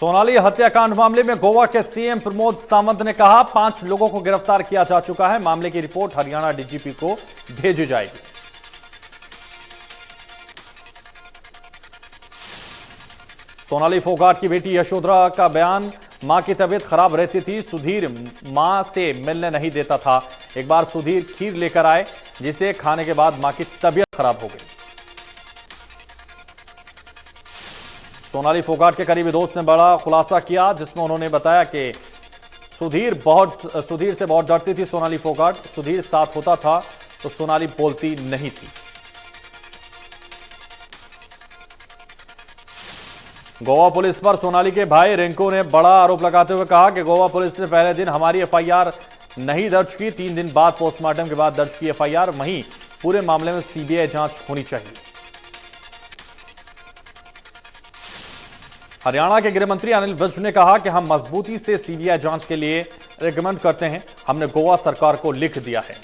सोनाली हत्याकांड मामले में गोवा के सीएम प्रमोद सावंत ने कहा 5 लोगों को गिरफ्तार किया जा चुका है। मामले की रिपोर्ट हरियाणा डीजीपी को भेजी जाएगी। सोनाली फोगाट की बेटी यशोधरा का बयान, मां की तबीयत खराब रहती थी, सुधीर मां से मिलने नहीं देता था। एक बार सुधीर खीर लेकर आए जिसे खाने के बाद मां की तबीयत खराब हो गई। सोनाली फोगाट के करीबी दोस्त ने बड़ा खुलासा किया जिसमें उन्होंने बताया कि सुधीर से बहुत डरती थी सोनाली फोगाट। सुधीर साथ होता था तो सोनाली बोलती नहीं थी। गोवा पुलिस पर सोनाली के भाई रिंकू ने बड़ा आरोप लगाते हुए कहा कि गोवा पुलिस ने पहले दिन हमारी एफआईआर नहीं दर्ज की, 3 दिन बाद पोस्टमार्टम के बाद दर्ज की एफआईआर। वहीं पूरे मामले में सीबीआई जांच होनी चाहिए। हरियाणा के गृह मंत्री अनिल विज ने कहा कि हम मजबूती से सीबीआई जांच के लिए रिकमेंड करते हैं। हमने गोवा सरकार को लिख दिया है।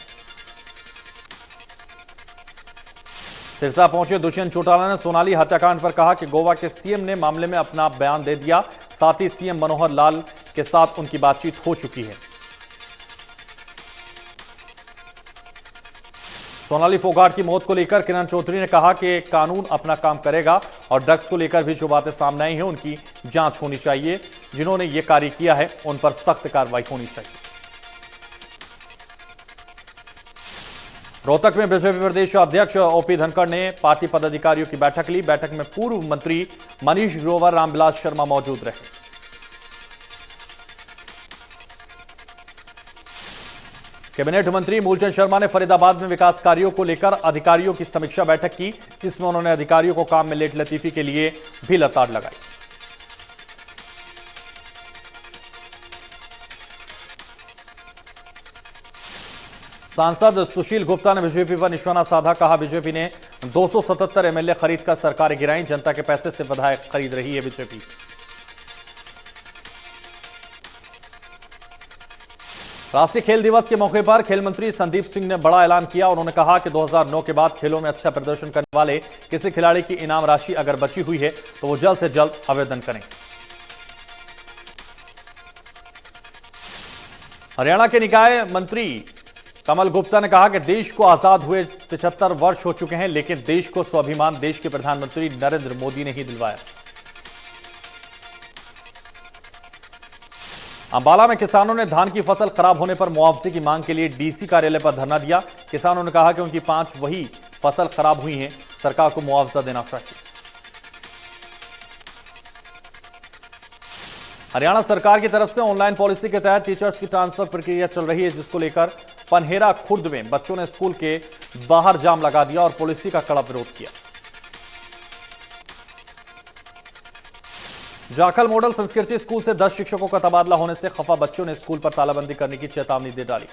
सिरसा पहुंचे दुष्यंत चौटाला ने सोनाली हत्याकांड पर कहा कि गोवा के सीएम ने मामले में अपना बयान दे दिया। साथ ही सीएम मनोहर लाल के साथ उनकी बातचीत हो चुकी है। सोनाली फोगाट की मौत को लेकर किरण चौधरी ने कहा कि कानून अपना काम करेगा और ड्रग्स को लेकर भी जो बातें सामने आई हैं उनकी जांच होनी चाहिए। जिन्होंने यह कार्य किया है उन पर सख्त कार्रवाई होनी चाहिए। रोहतक में बीजेपी प्रदेश अध्यक्ष ओपी धनखड़ ने पार्टी पदाधिकारियों की बैठक ली। बैठक में पूर्व मंत्री मनीष ग्रोवर, रामविलास शर्मा मौजूद रहे। कैबिनेट मंत्री मूलचंद शर्मा ने फरीदाबाद में विकास कार्यों को लेकर अधिकारियों की समीक्षा बैठक की, जिसमें उन्होंने अधिकारियों को काम में लेट लतीफी के लिए भी लताड़ लगाई। सांसद सुशील गुप्ता ने बीजेपी पर निशाना साधा। कहा बीजेपी ने 277 एमएलए खरीदकर सरकारें गिराई। जनता के पैसे से विधायक खरीद रही है बीजेपी। राष्ट्रीय खेल दिवस के मौके पर खेल मंत्री संदीप सिंह ने बड़ा ऐलान किया। उन्होंने कहा कि 2009 के बाद खेलों में अच्छा प्रदर्शन करने वाले किसी खिलाड़ी की इनाम राशि अगर बची हुई है तो वो जल्द से जल्द आवेदन करें। हरियाणा के निकाय मंत्री कमल गुप्ता ने कहा कि देश को आजाद हुए 75 वर्ष हो चुके हैं, लेकिन देश को स्वाभिमान देश के प्रधानमंत्री नरेंद्र मोदी ने ही दिलवाया। अंबाला में किसानों ने धान की फसल खराब होने पर मुआवजे की मांग के लिए डीसी कार्यालय पर धरना दिया। किसानों ने कहा कि उनकी 5 वही फसल खराब हुई हैं, सरकार को मुआवजा देना चाहिए। हरियाणा सरकार की तरफ से ऑनलाइन पॉलिसी के तहत टीचर्स की ट्रांसफर प्रक्रिया चल रही है, जिसको लेकर पनहेरा खुर्द में बच्चों ने स्कूल के बाहर जाम लगा दिया और पॉलिसी का कड़ा विरोध किया। जाखल मॉडल संस्कृति स्कूल से 10 शिक्षकों का तबादला होने से खफा बच्चों ने स्कूल पर तालाबंदी करने की चेतावनी दे डाली।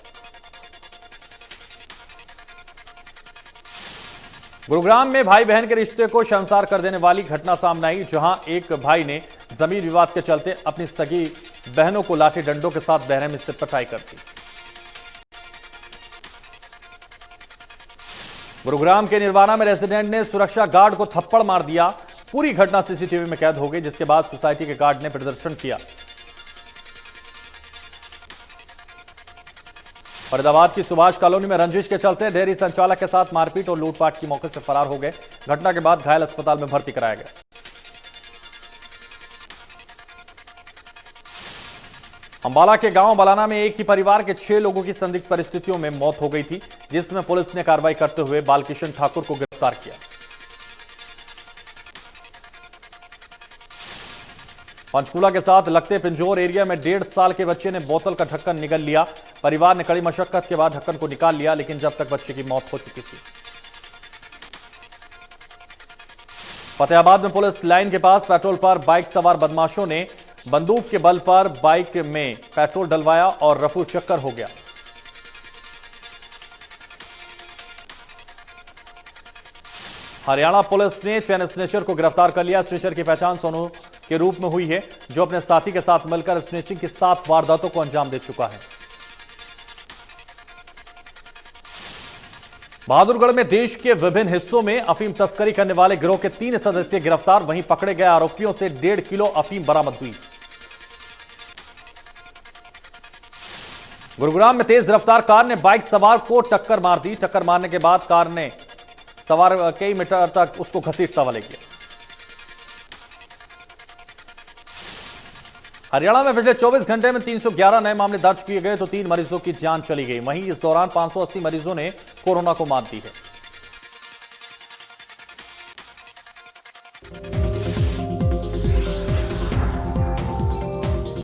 गुरुग्राम में भाई बहन के रिश्ते को शर्मसार कर देने वाली घटना सामने आई, जहां एक भाई ने जमीन विवाद के चलते अपनी सगी बहनों को लाठी डंडों के साथ बहरहमी से पिटाई कर दी। गुरुग्राम के निर्वाणा में रेजिडेंट ने सुरक्षा गार्ड को थप्पड़ मार दिया। पूरी घटना सीसीटीवी में कैद हो गई, जिसके बाद सोसाइटी के गार्ड ने प्रदर्शन किया। फरीदाबाद की सुभाष कॉलोनी में रंजिश के चलते डेयरी संचालक के साथ मारपीट और लूटपाट की मौके से फरार हो गए। घटना के बाद घायल अस्पताल में भर्ती कराया गया। अंबाला के गांव बलाना में एक ही परिवार के 6 लोगों की संदिग्ध परिस्थितियों में मौत हो गई थी, जिसमें पुलिस ने कार्रवाई करते हुए बालकिशन ठाकुर को गिरफ्तार किया। पंचकूला के साथ लगते पिंजौर एरिया में 1.5 साल के बच्चे ने बोतल का ढक्कन निगल लिया। परिवार ने कड़ी मशक्कत के बाद ढक्कन को निकाल लिया, लेकिन जब तक बच्चे की मौत हो चुकी थी। फतेहाबाद में पुलिस लाइन के पास पेट्रोल पर बाइक सवार बदमाशों ने बंदूक के बल पर बाइक में पेट्रोल डलवाया और रफू चक्कर हो गया। हरियाणा पुलिस ने चैन स्नेचर को गिरफ्तार कर लिया। स्नेचर की पहचान सोनू के रूप में हुई है, जो अपने साथी के साथ मिलकर स्नेचिंग की 7 वारदातों को अंजाम दे चुका है। बहादुरगढ़ में देश के विभिन्न हिस्सों में अफीम तस्करी करने वाले गिरोह के 3 सदस्य गिरफ्तार। वहीं पकड़े गए आरोपियों से 1.5 किलो अफीम बरामद हुई। गुरुग्राम में तेज रफ्तार कार ने बाइक सवार को टक्कर मार दी। टक्कर मारने के बाद कार ने सवार कई मीटर तक उसको घसीटता हुआ ले गया। हरियाणा में पिछले 24 घंटे में 311 नए मामले दर्ज किए गए तो 3 मरीजों की जान चली गई। वहीं इस दौरान 580 मरीजों ने कोरोना को मात दी है।